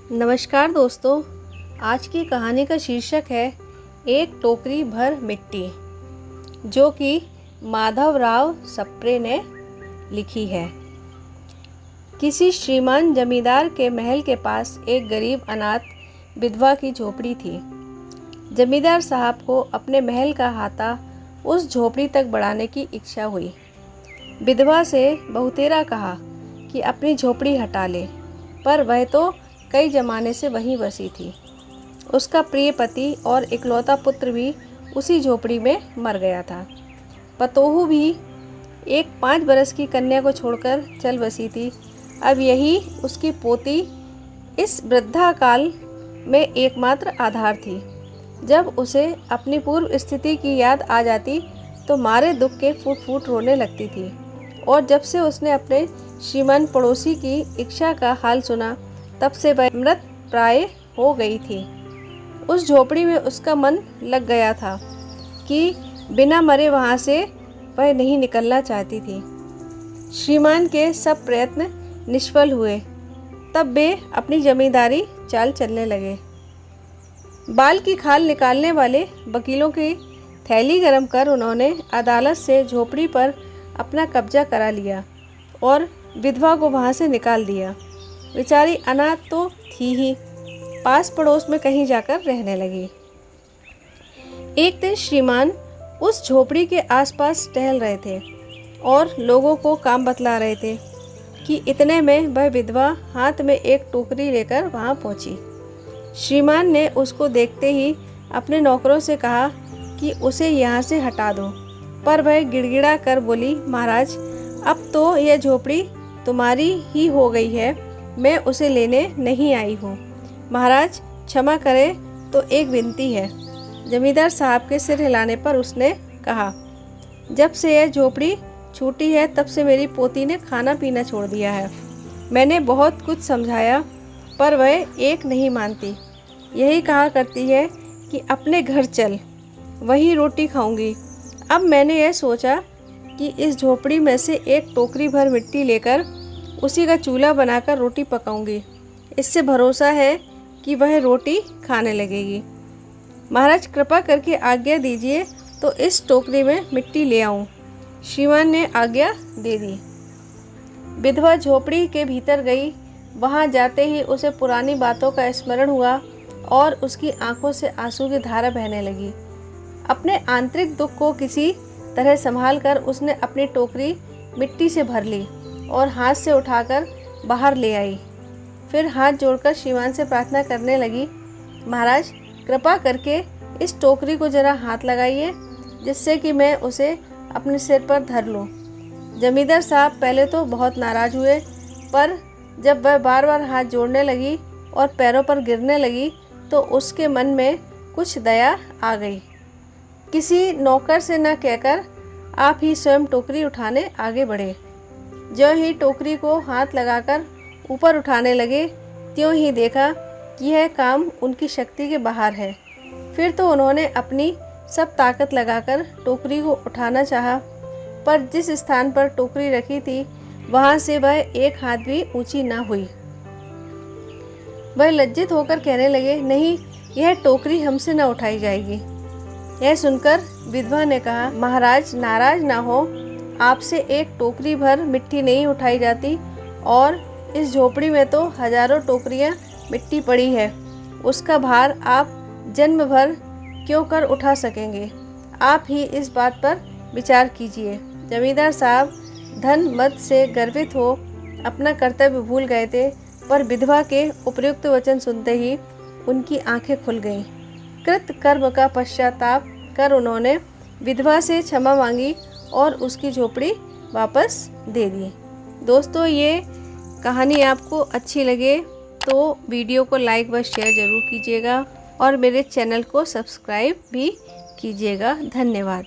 नमस्कार दोस्तों, आज की कहानी का शीर्षक है एक टोकरी भर मिट्टी, जो कि माधवराव सप्रे ने लिखी है। किसी श्रीमान जमींदार के महल के पास एक गरीब अनाथ विधवा की झोपड़ी थी। जमींदार साहब को अपने महल का हाथा उस झोपड़ी तक बढ़ाने की इच्छा हुई। विधवा से बहुतेरा कहा कि अपनी झोपड़ी हटा ले, पर वह तो कई ज़माने से वहीं बसी थी। उसका प्रिय पति और इकलौता पुत्र भी उसी झोपड़ी में मर गया था। पतोहू भी एक 5 बरस की कन्या को छोड़कर चल बसी थी। अब यही उसकी पोती इस वृद्धाकाल में एकमात्र आधार थी। जब उसे अपनी पूर्व स्थिति की याद आ जाती तो मारे दुख के फूट फूट रोने लगती थी। और जब से उसने अपने श्रीमान पड़ोसी की इच्छा का हाल सुना, तब से वह मृत प्राय हो गई थी। उस झोपड़ी में उसका मन लग गया था कि बिना मरे वहाँ से वह नहीं निकलना चाहती थी। श्रीमान के सब प्रयत्न निष्फल हुए। तब वे अपनी जमींदारी चाल चलने लगे। बाल की खाल निकालने वाले वकीलों की थैली गरम कर उन्होंने अदालत से झोपड़ी पर अपना कब्जा करा लिया और विधवा को वहाँ से निकाल दिया। बेचारी अनाथ तो थी ही, पास पड़ोस में कहीं जाकर रहने लगी। एक दिन श्रीमान उस झोपड़ी के आसपास टहल रहे थे और लोगों को काम बतला रहे थे कि इतने में वह विधवा हाथ में एक टोकरी लेकर वहां पहुंची। श्रीमान ने उसको देखते ही अपने नौकरों से कहा कि उसे यहाँ से हटा दो, पर वह गिड़गिड़ा कर बोली, महाराज, अब तो यह झोपड़ी तुम्हारी ही हो गई है, मैं उसे लेने नहीं आई हूँ। महाराज क्षमा करें, तो एक विनती है। जमींदार साहब के सिर हिलाने पर उसने कहा, जब से यह झोपड़ी छूटी है तब से मेरी पोती ने खाना पीना छोड़ दिया है। मैंने बहुत कुछ समझाया, पर वह एक नहीं मानती। यही कहा करती है कि अपने घर चल, वहीं रोटी खाऊंगी। अब मैंने यह सोचा कि इस झोपड़ी में से एक टोकरी भर मिट्टी लेकर उसी का चूल्हा बनाकर रोटी पकाऊंगी। इससे भरोसा है कि वह रोटी खाने लगेगी। महाराज कृपा करके आज्ञा दीजिए तो इस टोकरी में मिट्टी ले आऊं। श्रीमान ने आज्ञा दे दी। विधवा झोपड़ी के भीतर गई। वहां जाते ही उसे पुरानी बातों का स्मरण हुआ और उसकी आंखों से आंसू की धारा बहने लगी। अपने आंतरिक दुख को किसी तरह संभाल कर उसने अपनी टोकरी मिट्टी से भर ली और हाथ से उठाकर बाहर ले आई। फिर हाथ जोड़कर श्रीमान से प्रार्थना करने लगी, महाराज कृपा करके इस टोकरी को जरा हाथ लगाइए, जिससे कि मैं उसे अपने सिर पर धर लूं। जमींदार साहब पहले तो बहुत नाराज़ हुए, पर जब वह बार बार हाथ जोड़ने लगी और पैरों पर गिरने लगी तो उसके मन में कुछ दया आ गई। किसी नौकर से न कहकर आप ही स्वयं टोकरी उठाने आगे बढ़े। जो ही टोकरी को हाथ लगाकर ऊपर उठाने लगे, त्यों ही देखा कि यह काम उनकी शक्ति के बाहर है। फिर तो उन्होंने अपनी सब ताकत लगाकर टोकरी को उठाना चाहा, पर जिस स्थान पर टोकरी रखी थी वहां से वह एक हाथ भी ऊंची ना हुई। वह लज्जित होकर कहने लगे, नहीं, यह टोकरी हमसे न उठाई जाएगी। यह सुनकर विधवा ने कहा, महाराज नाराज ना हो, आपसे एक टोकरी भर मिट्टी नहीं उठाई जाती और इस झोपड़ी में तो हजारों टोकरियां मिट्टी पड़ी है। उसका भार आप जन्म भर क्यों कर उठा सकेंगे? आप ही इस बात पर विचार कीजिए। जमींदार साहब धन मद से गर्वित हो अपना कर्तव्य भूल गए थे, पर विधवा के उपयुक्त वचन सुनते ही उनकी आंखें खुल गईं। कृत कर्म का पश्चाताप कर उन्होंने विधवा से क्षमा मांगी और उसकी झोपड़ी वापस दे दी। दोस्तों, ये कहानी आपको अच्छी लगे तो वीडियो को लाइक व शेयर ज़रूर कीजिएगा और मेरे चैनल को सब्सक्राइब भी कीजिएगा। धन्यवाद।